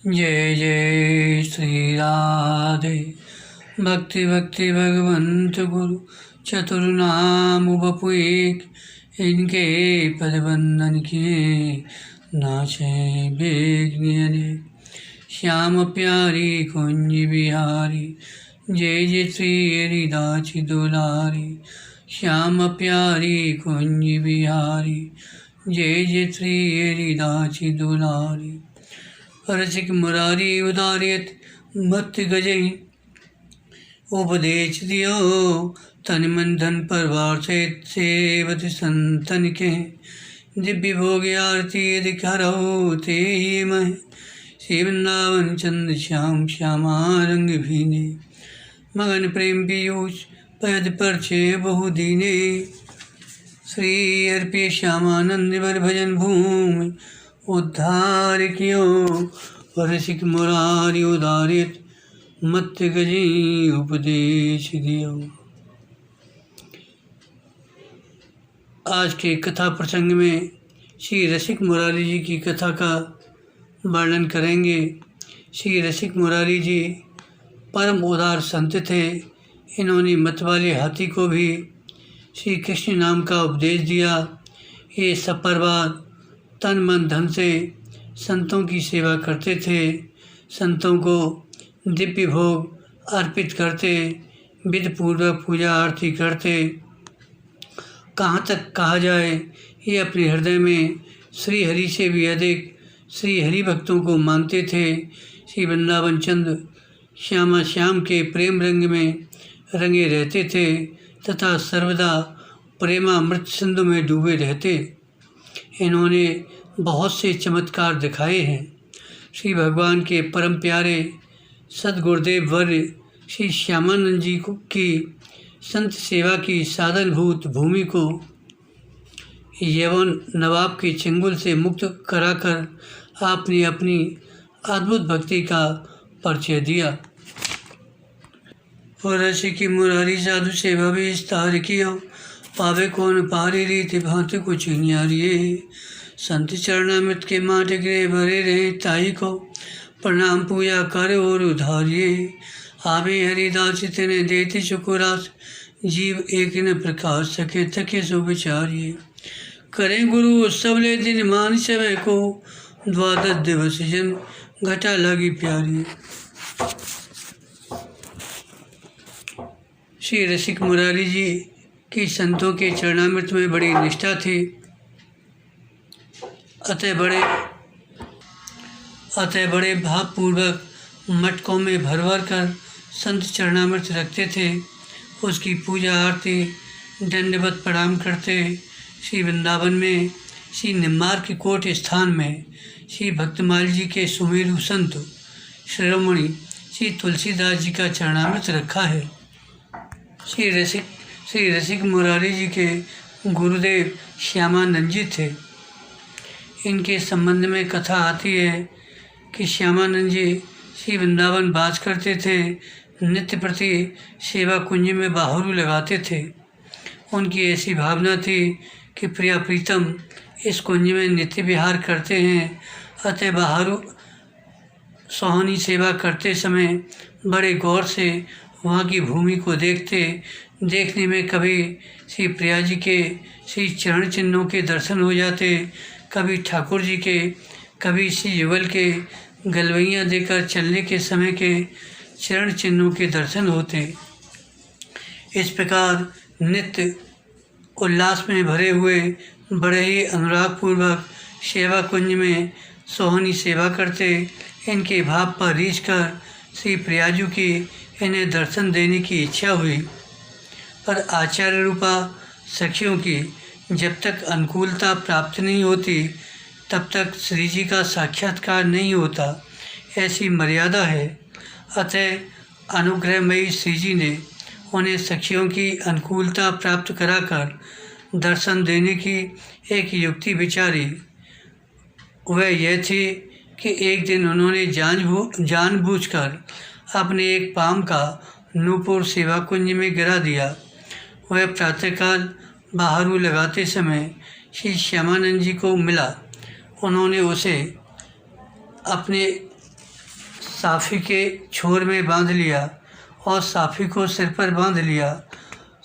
जय जय श्री राधे। भक्ति भक्ति भगवंत गुरु चतुर्नाम बपु एक, इनके पद बंदन किए नाचे बेगनी अनेक। श्याम प्यारी कुंज बिहारी, जय जय श्री हरिदास दुलारी। श्याम प्यारी कुंज बिहारी, जय जय श्री हरिदास दुलारी। रसिक मुरारी उदारियत मत गजई, उपदेश दियो तन मन धन परवार से सेवत संतन के। दिव्य भोग आरती दिखारो ते ही मैं, श्री वृंदावन चंद श्याम श्यामा रंग भीने। मगन प्रेम पीयूष पद पर छे बहु दीने, श्री अर्पे श्यामानंद वर भजन भूमि उद्धार कियो। रसिक मुरारी उदारित मत गजी, उपदेश दियो। आज के कथा प्रसंग में श्री रसिक मुरारी जी की कथा का वर्णन करेंगे। श्री रसिक मुरारी जी परम उदार संत थे। इन्होंने मत वाले हाथी को भी श्री कृष्ण नाम का उपदेश दिया। ये सब परिवार तन मन धन से संतों की सेवा करते थे। संतों को दिव्य भोग अर्पित करते, विधि पूर्वक पूजा आरती करते। कहाँ तक कहा जाए, ये अपने हृदय में श्री हरि से भी अधिक श्री हरि भक्तों को मानते थे। श्री वृंदावन चंद श्यामा श्याम के प्रेम रंग में रंगे रहते थे तथा सर्वदा प्रेमामृत सिंधु में डूबे रहते। इन्होंने बहुत से चमत्कार दिखाए हैं। श्री भगवान के परम प्यारे सद्गुरुदेव वर्य श्री श्यामानंद जी को की संत सेवा की साधनभूत भूमि को यवन नवाब के चंगुल से मुक्त कराकर आपने अपनी अद्भुत भक्ति का परिचय दिया। और रसिक मुरारी साधु सेवा भी विस्तार किया, पावे कौन पारी रीति भांति कुछ न्यारिये। संत चरणामृत के माट गृह भरे रहे, ताई को प्रणाम पूजा कर और उधारिये। आवे हरिदास तेने देते शुकुरास, जीव एक न प्रकाश सके थके सो विचारिये। करें गुरु सबले दिन मान समय को, द्वादश दिवस जन घटा लगी प्यारी। श्री रसिक मुरारी जी की संतों के चरणामृत में बड़ी निष्ठा थी। अतः बड़े भावपूर्वक मटकों में भर भर कर संत चरणामृत रखते थे। उसकी पूजा आरती दंडवत प्रणाम करते। श्री वृंदावन में श्री निम्मार के कोट स्थान में श्री भक्तमाल जी के सुमेरु संत शिरोमणि श्री तुलसीदास जी का चरणामृत रखा है। श्री रसिक मुरारी जी के गुरुदेव श्यामानंद जी थे। इनके संबंध में कथा आती है कि श्यामानंद जी श्री वृंदावन वास करते थे। नित्य प्रति सेवा कुंज में बाहुरू लगाते थे। उनकी ऐसी भावना थी कि प्रिया प्रीतम इस कुंज में नित्य विहार करते हैं। अतः बाहुरू सोहनी सेवा करते समय बड़े गौर से वहाँ की भूमि को देखने में कभी श्री प्रिया जी के श्री चरण चिन्हों के दर्शन हो जाते, कभी ठाकुर जी के, कभी श्री युगल के गलवैयाँ देकर चलने के समय के चरण चिन्हों के दर्शन होते। इस प्रकार नित्य उल्लास में भरे हुए बड़े ही अनुरागपूर्वक सेवा कुंज में सोहनी सेवा करते। इनके भाव पर रीझ कर श्री प्रियाजू की इन्हें दर्शन देने की इच्छा हुई, पर आचार्य रूपा सखियों की जब तक अनुकूलता प्राप्त नहीं होती तब तक श्री जी का साक्षात्कार नहीं होता, ऐसी मर्यादा है। अतः अनुग्रहमयी श्री जी ने उन्हें सखियों की अनुकूलता प्राप्त कराकर दर्शन देने की एक युक्ति विचारी। वह यह थी कि एक दिन उन्होंने जानबूझकर अपने एक पाम का नूपुर सेवा कुंज में गिरा दिया। वह प्रातःकाल बाहरू लगाते समय श्री श्यामानंद जी को मिला। उन्होंने उसे अपने साफ़ी के छोर में बांध लिया और साफ़ी को सिर पर बांध लिया।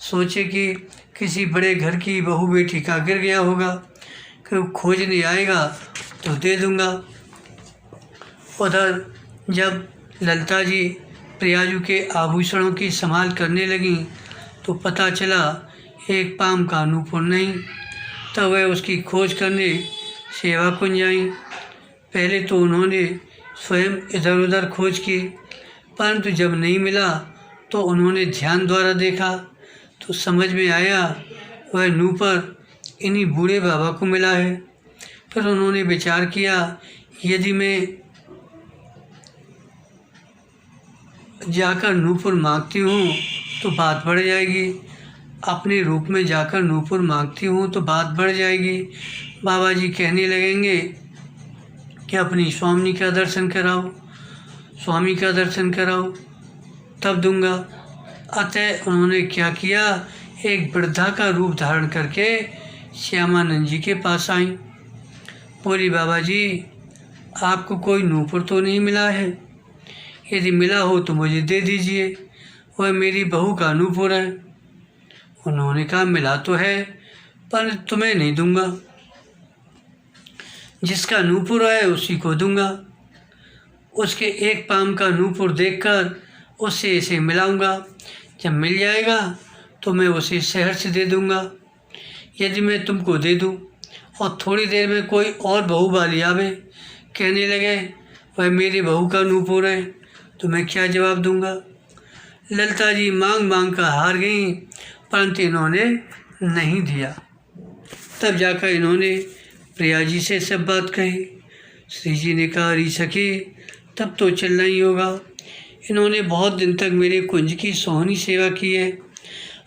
सोचे कि किसी बड़े घर की बहू बेटी का गिर गया होगा, कि खोजने आएगा तो दे दूंगा। उधर जब ललिता जी प्रियाजू के आभूषणों की संभाल करने लगीं तो पता चला एक पाम का नूपुर नहीं। तब वह उसकी खोज करने सेवा कुंज आईं। पहले तो उन्होंने स्वयं इधर उधर खोज की, परंतु जब नहीं मिला तो उन्होंने ध्यान द्वारा देखा तो समझ में आया वह नूपुर इन्हीं बूढ़े बाबा को मिला है। फिर उन्होंने विचार किया, यदि मैं जाकर नूपुर मांगती हूँ तो बात बढ़ जाएगी, अपने रूप में जाकर नूपुर मांगती हूँ तो बात बढ़ जाएगी। बाबा जी कहने लगेंगे कि अपनी स्वामी का दर्शन कराओ, स्वामी का दर्शन कराओ, तब दूंगा। अतः उन्होंने क्या किया, एक वृद्धा का रूप धारण करके श्यामानंद जी के पास आई। बोली, बाबा जी आपको कोई नूपुर तो नहीं मिला है? यदि मिला हो तो मुझे दे दीजिए, वह मेरी बहू का नूपुर है। उन्होंने कहा, मिला तो है पर तुम्हें नहीं दूंगा, जिसका नूपुर है उसी को दूंगा। उसके एक पाम का नूपुर देखकर उससे इसे मिलाऊंगा, जब मिल जाएगा तो मैं उसे शहर से दे दूंगा। यदि मैं तुमको दे दूं और थोड़ी देर में कोई और बहू वाली आवे कहने लगे वह मेरी बहू का नूपुर है, तो मैं क्या जवाब दूंगा? ललिता जी मांग मांग कर हार गईं, परंतु इन्होंने नहीं दिया। तब जाकर इन्होंने प्रिया जी से सब बात कही। श्री जी ने कहा, अरे सखी तब तो चलना ही होगा। इन्होंने बहुत दिन तक मेरे कुंज की सोहनी सेवा की है,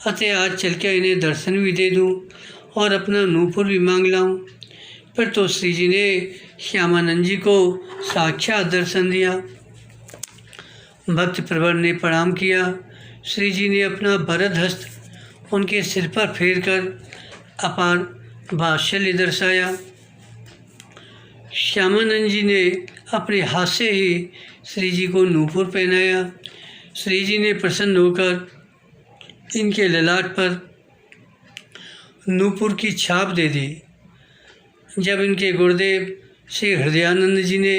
अतः आज चल के इन्हें दर्शन भी दे दूं और अपना नूपुर भी मांग लाऊं। फिर तो श्री जी ने श्यामानंद जी को साक्षात दर्शन दिया। भक्त प्रवर ने प्रणाम किया। श्री जी ने अपना वरद हस्त उनके सिर पर फेर कर अपार वात्सल्य दर्शाया। श्यामानंद जी ने अपने हाथ से ही श्री जी को नूपुर पहनाया। श्री जी ने प्रसन्न होकर इनके ललाट पर नूपुर की छाप दे दी। जब इनके गुरुदेव श्री हृदयानंद जी ने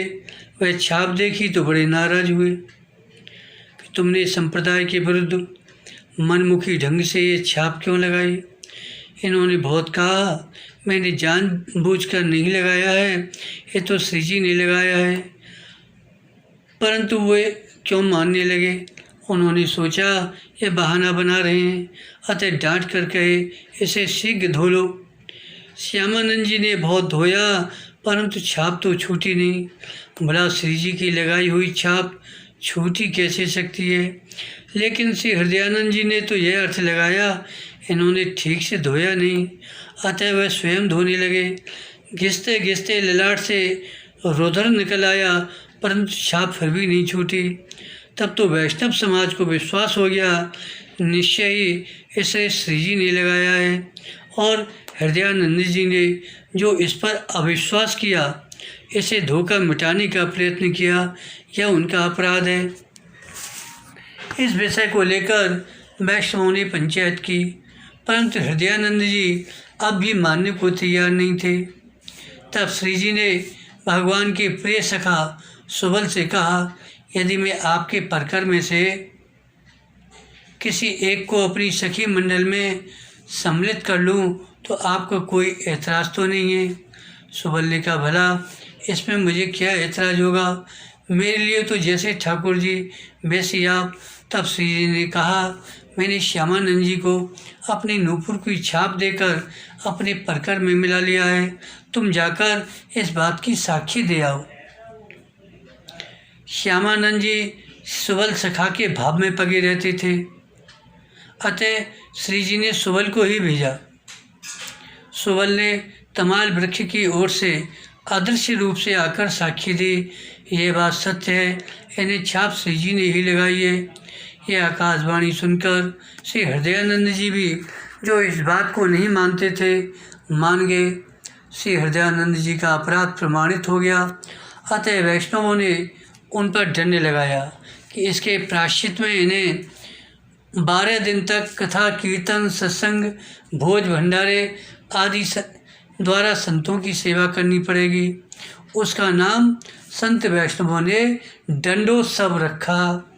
वह छाप देखी तो बड़े नाराज हुए कि तुमने संप्रदाय के विरुद्ध मनमुखी ढंग से ये छाप क्यों लगाई? इन्होंने बहुत कहा, मैंने जानबूझकर नहीं लगाया है, ये तो श्री जी ने लगाया है। परंतु वे क्यों मानने लगे? उन्होंने सोचा ये बहाना बना रहे हैं, अतः डांट कर कहे इसे शीघ्र धो लो। श्यामानंद जी ने बहुत धोया, परंतु छाप तो छूटी नहीं। भला श्री जी की लगाई हुई छाप छूटी कैसे सकती है? लेकिन श्री हृदयानंद जी ने तो यह अर्थ लगाया इन्होंने ठीक से धोया नहीं, अतः वह स्वयं धोने लगे। घिसते घिसते ललाट से रुधिर निकल आया, परंतु छाप फिर भी नहीं छूटी। तब तो वैष्णव समाज को विश्वास हो गया, निश्चय ही इसे श्री जी ने लगाया है, और हृदयानंद जी ने जो इस पर अविश्वास किया, इसे धोकर मिटाने का प्रयत्न किया, यह उनका अपराध है। इस विषय को लेकर वैष्णवों ने पंचायत की, परंतु हृदयानंद जी अब भी मानने को तैयार नहीं थे। तब श्री जी ने भगवान के प्रिय सखा सुबल से कहा, यदि मैं आपके परकर में से किसी एक को अपनी सखी मंडल में सम्मिलित कर लूं तो आपको कोई ऐतराज़ तो नहीं है? सुबल ने कहा, भला इसमें मुझे क्या ऐतराज़ होगा, मेरे लिए तो जैसे ठाकुर जी वैसे आप। तब श्री जी ने कहा, मैंने श्यामानंद जी को अपने नूपुर की छाप देकर अपने परकर में मिला लिया है, तुम जाकर इस बात की साक्षी दे आओ। श्यामानंद जी सुबल सखा के भाव में पगे रहते थे, अतः श्री जी ने सुबल को ही भेजा। सुबल ने तमाल वृक्ष की ओर से अदृश्य रूप से आकर साक्षी दी, ये बात सत्य है, इन्हें छाप श्री जी ने ही लगाई है। यह आकाशवाणी सुनकर श्री हृदयानंद जी भी, जो इस बात को नहीं मानते थे, मान गए। श्री हृदयानंद जी का अपराध प्रमाणित हो गया, अतः वैष्णवों ने उन पर दंड लगाया कि इसके प्रायश्चित में इन्हें 12 दिन तक कथा कीर्तन सत्संग भोज भंडारे आदि द्वारा संतों की सेवा करनी पड़ेगी। उसका नाम संत वैष्णवों ने दंडोत्सव रखा।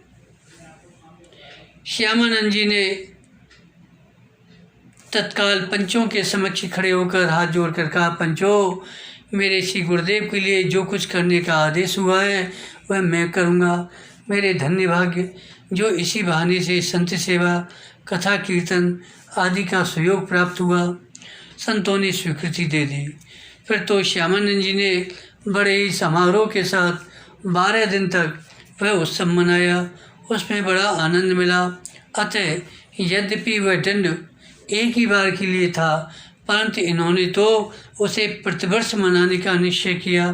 श्यामानंद जी ने तत्काल पंचों के समक्ष खड़े होकर हाथ जोड़कर कहा, पंचों, मेरे श्री गुरुदेव के लिए जो कुछ करने का आदेश हुआ है वह मैं करूँगा। मेरे धन्य भाग्य जो इसी बहाने से संत सेवा कथा कीर्तन आदि का सहयोग प्राप्त हुआ। संतों ने स्वीकृति दे दी। फिर तो श्यामानंद जी ने बड़े ही समारोह के साथ 12 दिन तक वह उत्सव मनाया। उसमें बड़ा आनंद मिला। अतः यद्यपि वह दंड एक ही बार के लिए था, परंतु इन्होंने तो उसे प्रतिवर्ष मनाने का निश्चय किया।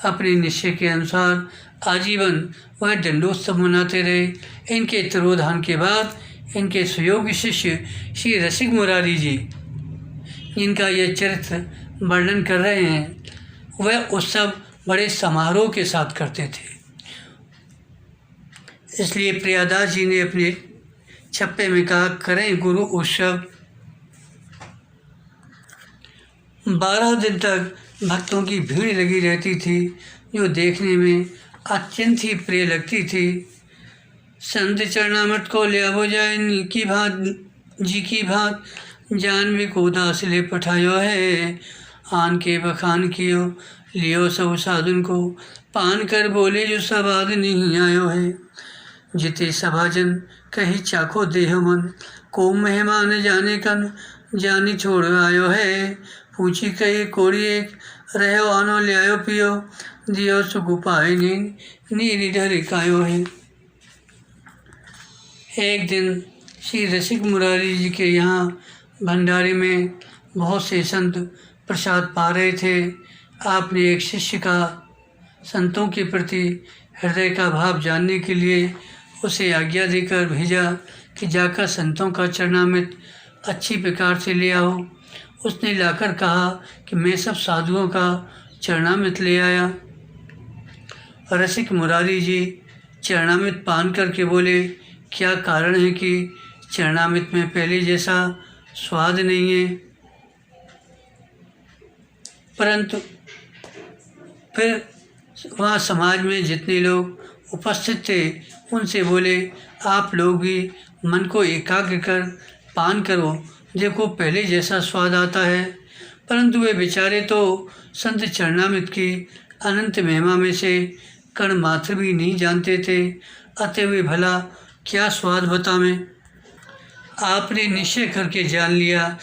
अपने निश्चय के अनुसार आजीवन वह दंडोत्सव मनाते रहे। इनके तिरोधान के बाद इनके सुयोग्य शिष्य श्री रसिक मुरारी जी, जिनका यह चरित्र वर्णन कर रहे हैं, वह उत्सव बड़े समारोह के साथ करते थे। इसलिए प्रियादास जी ने अपने छप्पे में कहा, करें गुरु उत्सव। 12 दिन तक भक्तों की भीड़ लगी रहती थी, जो देखने में अत्यंत ही प्रिय लगती थी। संत चरणामृत को ले हो जाए की भात जी की भात, जानवी को दास ले पठायो है। आन के बखान कियो लियो सब साधुन को, पान कर बोले जो सब आदि नहीं आयो है। जिते सभाजन कही चाखो देह मन, को मेहमान जाने कन जानी छोड़ आयो है। पूछी कही कोड़ी एक रहो आनो ले आयो पियो, दियो सुख उपाय नीरी ढर कायो है। एक दिन श्री रसिक मुरारी जी के यहाँ भंडारे में बहुत से संत प्रसाद पा रहे थे। आपने एक शिष्य का संतों के प्रति हृदय का भाव जानने के लिए उसे आज्ञा देकर भेजा कि जाकर संतों का चरणामृत अच्छी प्रकार से ले आओ। उसने लाकर कहा कि मैं सब साधुओं का चरणामृत ले आया। रसिक मुरारी जी चरणामृत पान करके बोले, क्या कारण है कि चरणामृत में पहले जैसा स्वाद नहीं है? परंतु फिर वहाँ समाज में जितने लोग उपस्थित थे उनसे बोले, आप लोग भी मन को एकाग्र कर पान करो, देखो पहले जैसा स्वाद आता है। परंतु वे बेचारे तो संत चरणामृत की अनंत महिमा में से कण मात्र भी नहीं जानते थे, अतः वे भला क्या स्वाद बतावें। आपने निश्चय करके जान लिया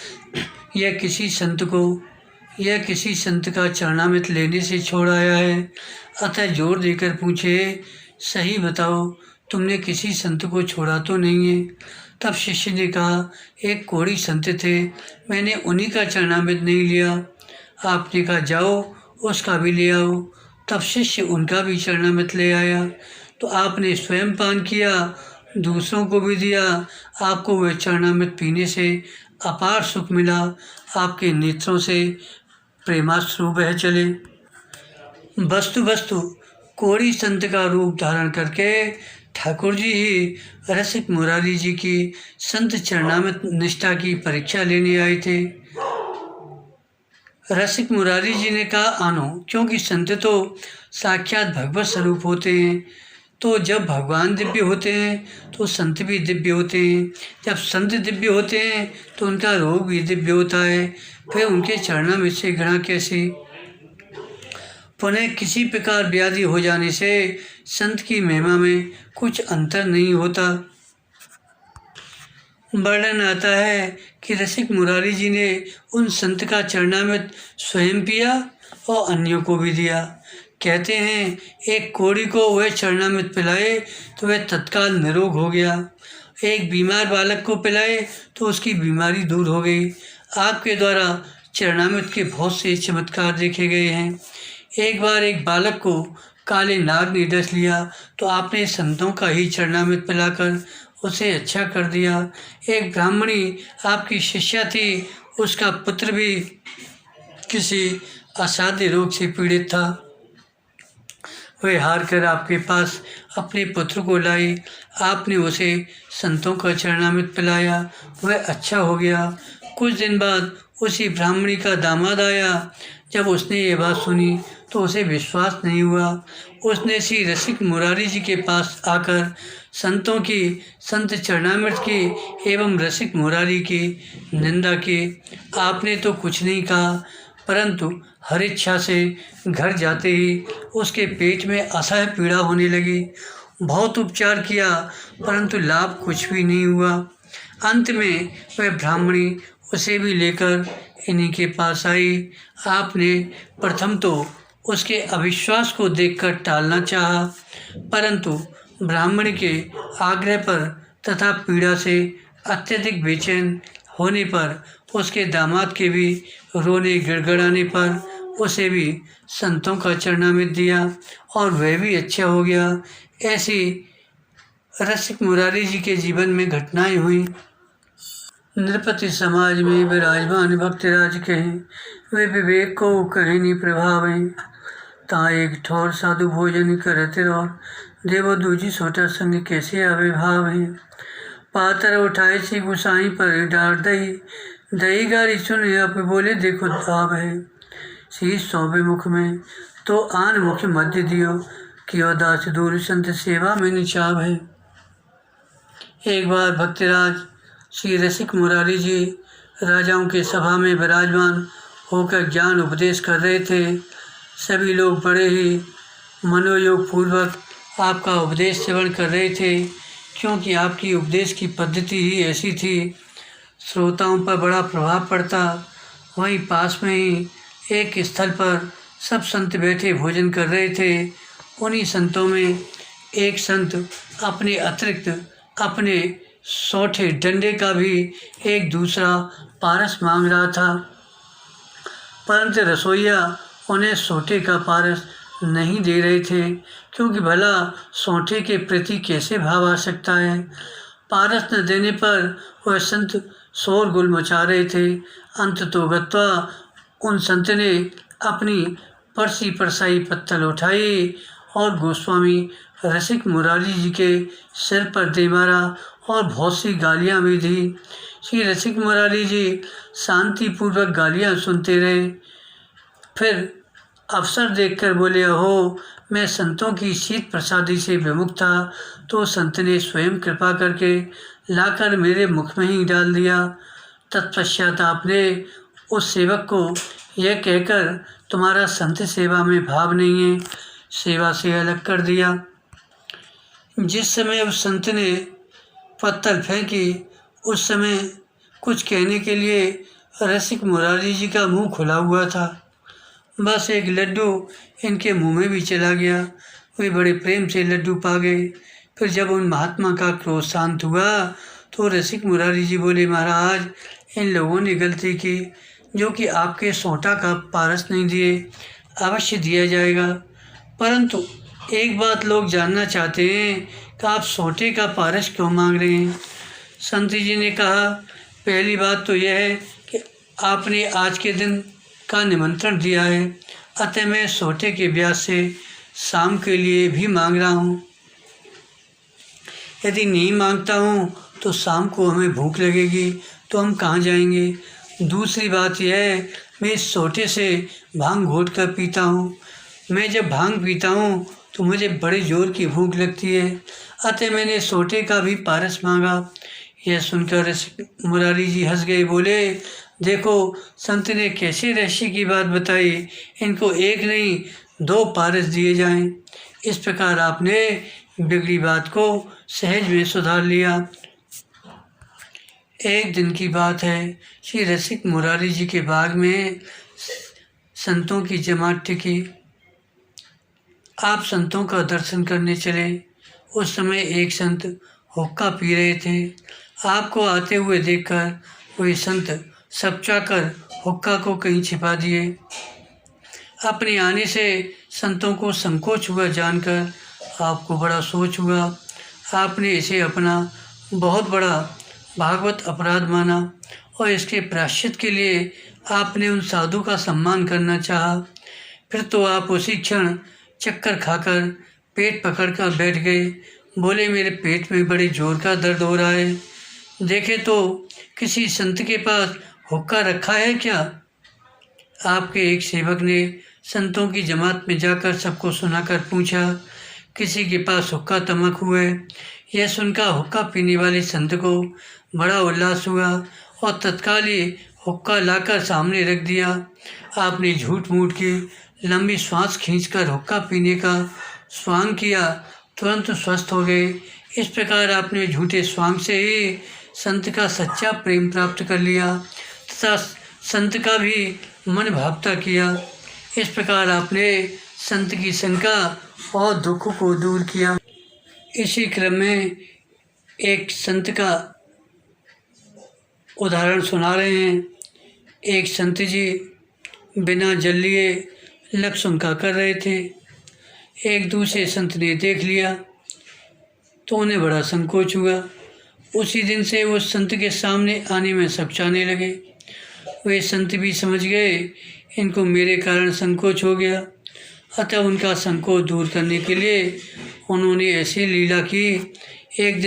यह किसी संत का चरणामृत लेने से छोड़ आया है, अतः जोर देकर पूछे, सही बताओ तुमने किसी संत को छोड़ा तो नहीं है? तब शिष्य ने कहा, एक कोढ़ी संत थे, मैंने उन्हीं का चरणामृत नहीं लिया। आपने कहा, जाओ उसका भी ले आओ। तब शिष्य उनका भी चरणामृत ले आया, तो आपने स्वयं पान किया, दूसरों को भी दिया। आपको वह चरणामृत पीने से अपार सुख मिला। आपके नेत्रों से प्रेमाश्रु बह चले। वस्तु कोढ़ी संत का रूप धारण करके ठाकुर जी ही रसिक मुरारी जी की संत चरणामृत निष्ठा की परीक्षा लेने आए थे। रसिक मुरारी जी ने कहा, आनो, क्योंकि संत तो साक्षात भगवत स्वरूप होते हैं। तो जब भगवान दिव्य होते हैं तो संत भी दिव्य होते हैं। जब संत दिव्य होते हैं तो उनका रोग भी दिव्य होता है। फिर उनके चरणामृत से घृणा कैसी? पुनः किसी प्रकार व्याधि हो जाने से संत की महिमा में कुछ अंतर नहीं होता। वर्णन आता है कि रसिक मुरारी जी ने उन संत का चरणामृत स्वयं पिया और अन्यों को भी दिया। कहते हैं एक कोढ़ी को वह चरणामृत पिलाए तो वह तत्काल निरोग हो गया। एक बीमार बालक को पिलाए तो उसकी बीमारी दूर हो गई। आपके द्वारा चरणामृत के बहुत से चमत्कार देखे गए हैं। एक बार एक बालक को काले नाग ने डस लिया तो आपने संतों का ही चरणामृत पिलाकर उसे अच्छा कर दिया। एक ब्राह्मणी आपकी शिष्या थी, उसका पुत्र भी किसी असाध्य रोग से पीड़ित था। वह हार कर आपके पास अपने पुत्र को लाई। आपने उसे संतों का चरणामृत पिलाया, वह अच्छा हो गया। कुछ दिन बाद उसी ब्राह्मणी का दामाद आया। जब उसने ये बात सुनी तो उसे विश्वास नहीं हुआ। उसने श्री रसिक मुरारी जी के पास आकर संतों की, संत चरणामृत की एवं रसिक मुरारी की निंदा की। आपने तो कुछ नहीं कहा, परंतु हर इच्छा से घर जाते ही उसके पेट में असह्य पीड़ा होने लगी। बहुत उपचार किया, परंतु लाभ कुछ भी नहीं हुआ। अंत में वह ब्राह्मणी उसे भी लेकर इन्हीं के पास आई। आपने प्रथम तो उसके अविश्वास को देखकर टालना चाहा, परंतु ब्राह्मण के आग्रह पर तथा पीड़ा से अत्यधिक बेचैन होने पर, उसके दामाद के भी रोने गिड़गिड़ाने पर उसे भी संतों का चरणामृत दिया और वह भी अच्छा हो गया। ऐसी रसिक मुरारी जी के जीवन में घटनाएं हुई। नृपति समाज में विराजमान भक्तराज कहें, वे विवेक को कहें नहीं प्रभावें। ता एक ठोर साधु भोजन करते और देवो दूजी सोटा संग कैसे आवे भाव है। पातर उठाए सी गुसाई पर डार दही, दही गारी सुने आप बोले देखो ताब है। शीश सौंपे मुख में तो आन मुख मध्य दियो, कियो दास दूर संत सेवा में निचाव है। एक बार भक्तराज श्री रसिक मुरारी जी राजाओं के सभा में विराजमान होकर ज्ञान उपदेश कर रहे थे। सभी लोग बड़े ही मनोयोग पूर्वक आपका उपदेश श्रवण कर रहे थे, क्योंकि आपकी उपदेश की पद्धति ही ऐसी थी, श्रोताओं पर बड़ा प्रभाव पड़ता। वहीं पास में ही एक स्थल पर सब संत बैठे भोजन कर रहे थे। उन्हीं संतों में एक संत अपने अतिरिक्त अपने सौठे डंडे का भी एक दूसरा पारस मांग रहा था, परंतु रसोइया उन्हें सोटे का पारस नहीं दे रहे थे, क्योंकि भला सोटे के प्रति कैसे भाव आ सकता है। पारस न देने पर वह संत शोरगुल मचा रहे थे। अंत तो गत्वा उन संत ने अपनी परसी परसाई पत्तल उठाई और गोस्वामी रसिक मुरारी जी के सिर पर दे मारा और बहुत सी गालियाँ भी दी। श्री रसिक मुरारी जी शांतिपूर्वक गालियाँ सुनते रहे। फिर अवसर देखकर बोले, अहो मैं संतों की शीत प्रसादी से विमुख था, तो संत ने स्वयं कृपा करके लाकर मेरे मुख में ही डाल दिया। तत्पश्चात आपने उस सेवक को यह कहकर तुम्हारा संत सेवा में भाव नहीं है, सेवा से अलग कर दिया। जिस समय उस संत ने पत्तल फेंकी, उस समय कुछ कहने के लिए रसिक मुरारी जी का मुंह खुला हुआ था। बस एक लड्डू इनके मुंह में भी चला गया। वे बड़े प्रेम से लड्डू पा गए। फिर जब उन महात्मा का क्रोध शांत हुआ तो रसिक मुरारी जी बोले, महाराज इन लोगों ने गलती की, जो कि आपके सोटा का पारस नहीं दिए, अवश्य दिया जाएगा। परंतु एक बात लोग जानना चाहते हैं कि आप सोटे का पारस क्यों मांग रहे हैं। संत जी ने कहा, पहली बात तो यह है कि आपने आज के दिन का निमंत्रण दिया है, अतः मैं सोटे के ब्याज से शाम के लिए भी मांग रहा हूँ। यदि नहीं मांगता हूँ तो शाम को हमें भूख लगेगी, तो हम कहाँ जाएंगे। दूसरी बात यह है, मैं इस सोटे से भांग घोट कर पीता हूँ। मैं जब भांग पीता हूँ तो मुझे बड़े जोर की भूख लगती है, अतः मैंने सोटे का भी पारस मांगा। यह सुनकर मुरारी जी हंस गए, बोले, देखो संत ने कैसे रहस्य की बात बताई, इनको एक नहीं 2 पारस दिए जाएं। इस प्रकार आपने बिगड़ी बात को सहज में सुधार लिया। एक दिन की बात है, श्री रसिक मुरारी जी के बाग में संतों की जमात टिकी। आप संतों का दर्शन करने चले। उस समय एक संत हुक्का पी रहे थे। आपको आते हुए देखकर वही संत सपचाकर हुक्का को कहीं छिपा दिए। अपने आने से संतों को संकोच हुआ जानकर आपको बड़ा सोच हुआ। आपने इसे अपना बहुत बड़ा भागवत अपराध माना और इसके प्रायश्चित के लिए आपने उन साधु का सम्मान करना चाहा। फिर तो आप उसी क्षण चक्कर खाकर पेट पकड़कर बैठ गए। बोले, मेरे पेट में बड़े जोर का दर्द हो रहा है, देखे तो किसी संत के पास हुक्का रखा है क्या? आपके एक सेवक ने संतों की जमात में जाकर सबको सुनाकर पूछा, किसी के पास हुक्का तमक है? यह सुनकर हुक्का पीने वाले संत को बड़ा उल्लास हुआ और तत्काल ही हुक्का लाकर सामने रख दिया। आपने झूठ मूठ की लंबी श्वास खींचकर हुक्का पीने का स्वांग किया, तुरंत स्वस्थ हो गए। इस प्रकार आपने झूठे स्वांग से ही संत का सच्चा प्रेम प्राप्त कर लिया तथा संत का भी मन भावता किया। इस प्रकार आपने संत की शंका और दुख को दूर किया। इसी क्रम में एक संत का उदाहरण सुना रहे हैं। एक संत जी बिना जल लिए लक्षुंका कर रहे थे। एक दूसरे संत ने देख लिया तो उन्हें बड़ा संकोच हुआ। उसी दिन से वो संत के सामने आने में सकुचाने लगे। वे संत भी समझ गए इनको मेरे कारण संकोच हो गया, अतः उनका संकोच दूर करने के लिए उन्होंने ऐसी लीला की। एक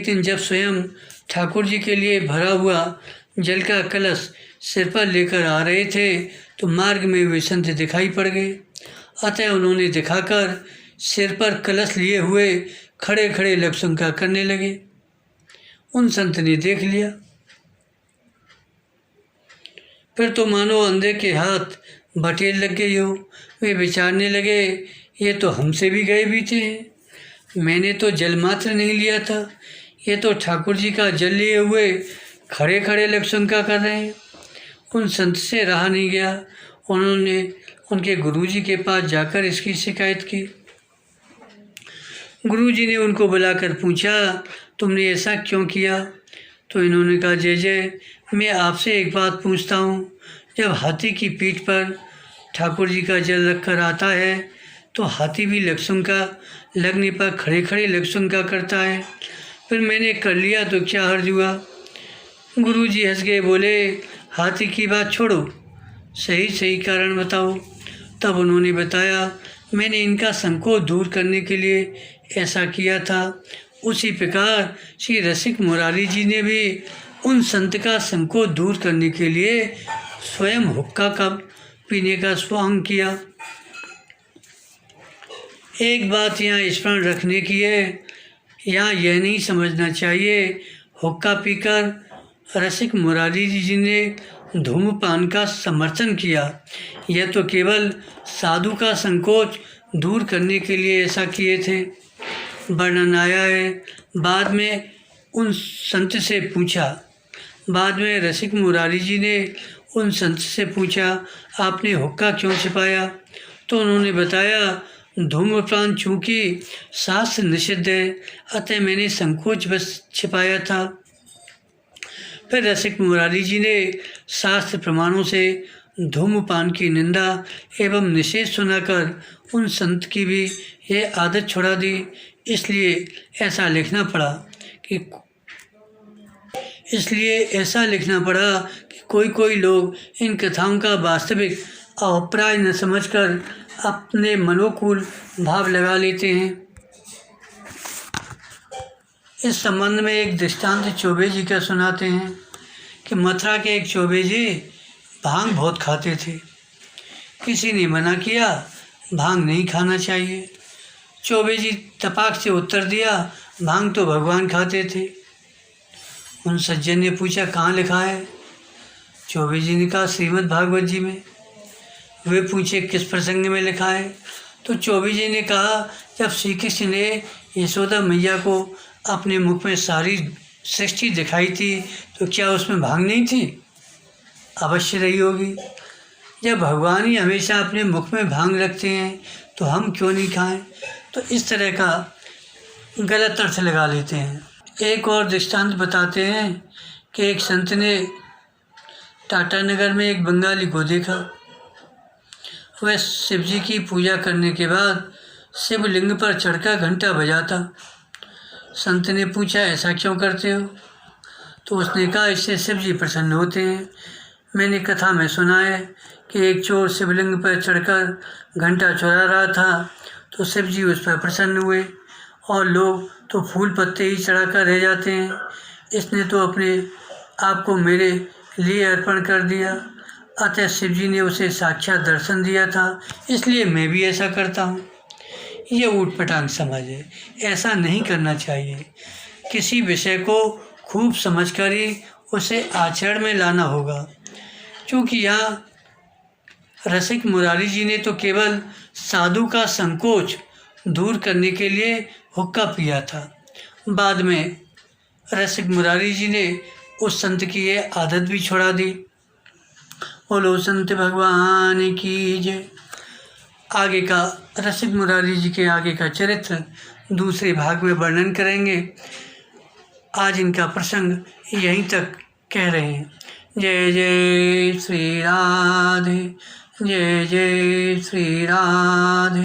दिन जब स्वयं ठाकुर जी के लिए भरा हुआ जल का कलश सिर पर लेकर आ रहे थे तो मार्ग में वे संत दिखाई पड़ गए। अतः उन्होंने दिखाकर सिर पर कलश लिए हुए खड़े खड़े लक्षुंका करने लगे। उन संत ने देख लिया, फिर तो मानो अंधे के हाथ बटेर लग गई हो। वे विचारने लगे, ये तो हमसे भी गए बीते हैं, मैंने तो जल मात्र नहीं लिया था, ये तो ठाकुर जी का जल लिए हुए खड़े खड़े लक्षुंका कर रहे हैं। उन संत से रहा नहीं गया। उन्होंने उनके गुरुजी के पास जाकर इसकी शिकायत की। गुरुजी ने उनको बुलाकर पूछा, तुमने ऐसा क्यों किया? तो इन्होंने कहा, जय जय, मैं आपसे एक बात पूछता हूँ। जब हाथी की पीठ पर ठाकुर जी का जल रखकर आता है तो हाथी भी लक्षुंका लगने पर खड़े खड़े लक्षुंका करता है, फिर मैंने कर लिया तो क्या हर्ज हुआ? गुरुजी हंस गए, बोले, हाथी की बात छोड़ो, सही कारण बताओ। तब उन्होंने बताया, मैंने इनका संकोच दूर करने के लिए ऐसा किया था। उसी प्रकार श्री रसिक मुरारी जी ने भी उन संत का संकोच दूर करने के लिए स्वयं हुक्का का पीने का स्वांग किया। एक बात यहाँ स्मरण रखने की है, यहाँ यह नहीं समझना चाहिए हुक्का पीकर रसिक मुरारी जी ने धूम्रपान का समर्थन किया। यह तो केवल साधु का संकोच दूर करने के लिए ऐसा किए थे। वर्णन आया है, बाद में उन संत से पूछा, बाद में रसिक मुरारी जी ने उन संत से पूछा, आपने हुक्का क्यों छिपाया? तो उन्होंने बताया, धूम्रपान चूँकि शास्त्र निषिद्ध है, अतः मैंने संकोच बस छिपाया था। फिर रसिक मुरारी जी ने शास्त्र प्रमाणों से धूम्रपान की निंदा एवं निषेध सुनाकर उन संत की भी यह आदत छुड़ा दी। इसलिए ऐसा लिखना पड़ा कि कोई लोग इन कथाओं का वास्तविक अभिप्राय न समझकर अपने मनोकूल भाव लगा लेते हैं। इस संबंध में एक दृष्टांत चौबे जी का सुनाते हैं कि मथुरा के एक चौबे जी भांग बहुत खाते थे। किसी ने मना किया, भांग नहीं खाना चाहिए। चौबे जी तपाक से उत्तर दिया, भांग तो भगवान खाते थे। उन सज्जन ने पूछा, कहाँ लिखा है? चौबे जी ने कहा, श्रीमद् भागवत जी में। वे पूछे, किस प्रसंग में लिखा है? तो चौबे जी ने कहा, जब श्री कृष्ण ने यशोदा मैया को अपने मुख में सारी सृष्टि दिखाई थी तो क्या उसमें भांग नहीं थी? अवश्य रही होगी। जब भगवान ही हमेशा अपने मुख में भांग रखते हैं तो हम क्यों नहीं खाएं? तो इस तरह का गलत अर्थ लगा लेते हैं। एक और दृष्टांत बताते हैं कि एक संत ने टाटानगर में एक बंगाली को देखा। वह शिव जी की पूजा करने के बाद शिवलिंग पर चढ़कर घंटा बजाता। संत ने पूछा, ऐसा क्यों करते हो? तो उसने कहा, इससे शिव जी प्रसन्न होते हैं। मैंने कथा में सुना है कि एक चोर शिवलिंग पर चढ़कर घंटा चुरा रहा था, तो शिव जी उस पर प्रसन्न हुए, और लोग तो फूल पत्ते ही चढ़ाकर रह जाते हैं, इसने तो अपने आप को मेरे लिए अर्पण कर दिया, अतः शिव जी ने उसे साक्षात दर्शन दिया था, इसलिए मैं भी ऐसा करता हूँ। ये ऊटपटांग समझ है, ऐसा नहीं करना चाहिए। किसी विषय को खूब समझकर ही उसे आचरण में लाना होगा। क्योंकि यहाँ रसिक मुरारी जी ने तो केवल साधु का संकोच दूर करने के लिए हुक्का पिया था। बाद में रसिक मुरारी जी ने उस संत की ये आदत भी छुड़ा दी। बोलो संत भगवान की जय। आगे का रसिक मुरारी जी के आगे का चरित्र दूसरे भाग में वर्णन करेंगे। आज इनका प्रसंग यहीं तक कह रहे हैं। जय जय श्री राधे, जय जय श्री राधे।